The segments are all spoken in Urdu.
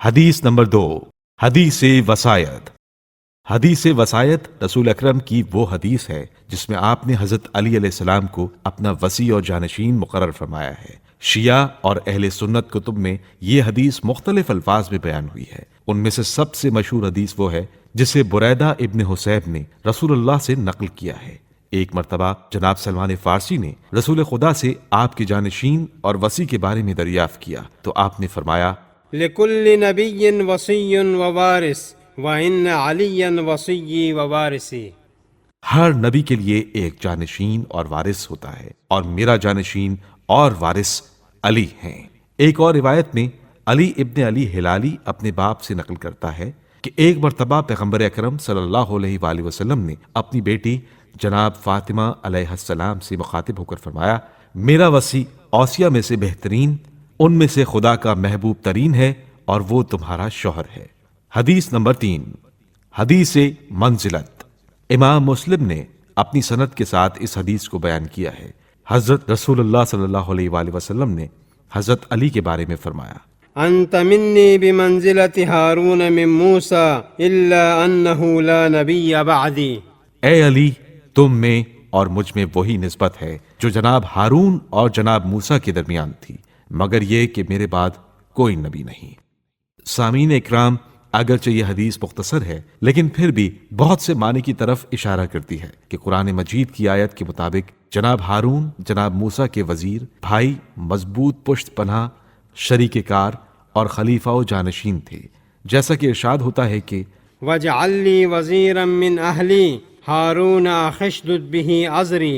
حدیث نمبر 2، حدیث وصایت۔ حدیث وصایت رسول اکرم کی وہ حدیث ہے جس میں آپ نے حضرت علی علیہ السلام کو اپنا وصی اور جانشین مقرر فرمایا ہے۔ شیعہ اور اہل سنت کتب میں یہ حدیث مختلف الفاظ میں بیان ہوئی ہے۔ ان میں سے سب سے مشہور حدیث وہ ہے جسے بریدہ ابن حصیب نے رسول اللہ سے نقل کیا ہے۔ ایک مرتبہ جناب سلمان فارسی نے رسول خدا سے آپ کے جانشین اور وصی کے بارے میں دریافت کیا تو آپ نے فرمایا، لِكُلِّ نَبِيٍّ وَصِيٌّ وَوَارِثٌ وَإِنَّ عَلِيًّا وَصِيِّي وَوَارِثِي۔ ہر نبی کے لیے ایک جانشین اور وارث ہوتا ہے، اور میرا جانشین اور وارث علی ہیں۔ ایک اور روایت میں علی ابن علی ہلالی اپنے باپ سے نقل کرتا ہے کہ ایک مرتبہ پیغمبر اکرم صلی اللہ علیہ وآلہ وسلم نے اپنی بیٹی جناب فاطمہ علیہ السلام سے مخاطب ہو کر فرمایا، میرا وصی اوصیہ میں سے بہترین، ان میں سے خدا کا محبوب ترین ہے اور وہ تمہارا شوہر ہے۔ حدیث نمبر 3، حدیث منزلت۔ امام مسلم نے اپنی سند کے ساتھ اس حدیث کو بیان کیا ہے۔ حضرت رسول اللہ صلی اللہ علیہ وآلہ وسلم نے حضرت علی کے بارے میں فرمایا، انت منی بمنزلت ہارون من موسیٰ الا انہ لا نبی بعدی۔ اے علی، تم میں اور مجھ میں وہی نسبت ہے جو جناب ہارون اور جناب موسیٰ کے درمیان تھی، مگر یہ کہ میرے بعد کوئی نبی نہیں۔ سامعین اکرام، اگرچہ یہ حدیث مختصر ہے لیکن پھر بھی بہت سے معنی کی طرف اشارہ کرتی ہے کہ قرآن مجید کی آیت کے مطابق جناب ہارون جناب موسیٰ کے وزیر، بھائی، مضبوط پشت پناہ، شریک کار اور خلیفہ و جانشین تھے، جیسا کہ ارشاد ہوتا ہے کہ وَاجْعَلْ لِي وَزِيرًا مِّنْ أَهْلِي هَارُونَ أَخِشْدُدْ بِهِ أَزْرِي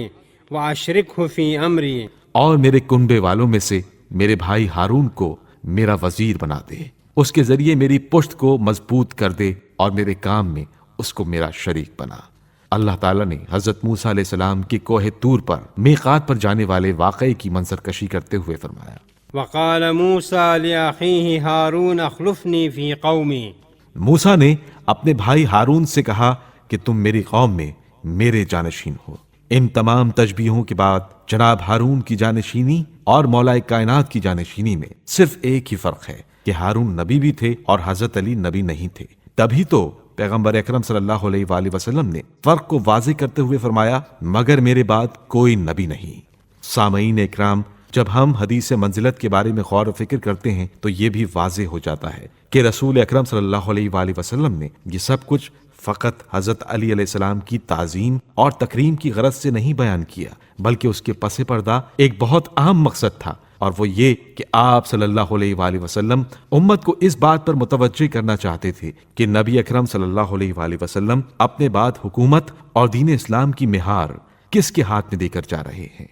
وَأَشْرِكْهُ فِي أَمْرِي۔ اور میرے کنبے والوں میں سے میرے بھائی ہارون کو میرا وزیر بنا دے، اس کے ذریعے میری پشت کو مضبوط کر دے اور میرے کام میں اس کو میرا شریک بنا۔ اللہ تعالیٰ نے حضرت موسیٰ علیہ السلام کی کوہ طور پر میقات پر جانے والے واقعے کی منظر کشی کرتے ہوئے فرمایا، وقال موسیٰ لأخیہ ہارون اخلفنی فی قومی۔ موسیٰ نے اپنے بھائی ہارون سے کہا کہ تم میری قوم میں میرے جانشین ہو۔ ان تمام تشبیہوں کے بعد جناب ہارون کی جانشینی اور مولا کائنات کی جانشینی میں صرف ایک ہی فرق ہے کہ ہارون نبی بھی تھے اور حضرت علی نبی نہیں تھے۔ تبھی تو پیغمبر اکرم صلی اللہ علیہ وآلہ وسلم نے فرق کو واضح کرتے ہوئے فرمایا، مگر میرے بعد کوئی نبی نہیں۔ سامعین اکرام، جب ہم حدیث منزلت کے بارے میں غور و فکر کرتے ہیں تو یہ بھی واضح ہو جاتا ہے کہ رسول اکرم صلی اللہ علیہ وآلہ وسلم نے یہ سب کچھ فقط حضرت علی علیہ السلام کی تعظیم اور تکریم کی غرض سے نہیں بیان کیا، بلکہ اس کے پس پردہ ایک بہت اہم مقصد تھا، اور وہ یہ کہ آپ صلی اللہ علیہ وآلہ وسلم امت کو اس بات پر متوجہ کرنا چاہتے تھے کہ نبی اکرم صلی اللہ علیہ وآلہ وسلم اپنے بعد حکومت اور دین اسلام کی مہار کس کے ہاتھ میں دے کر جا رہے ہیں۔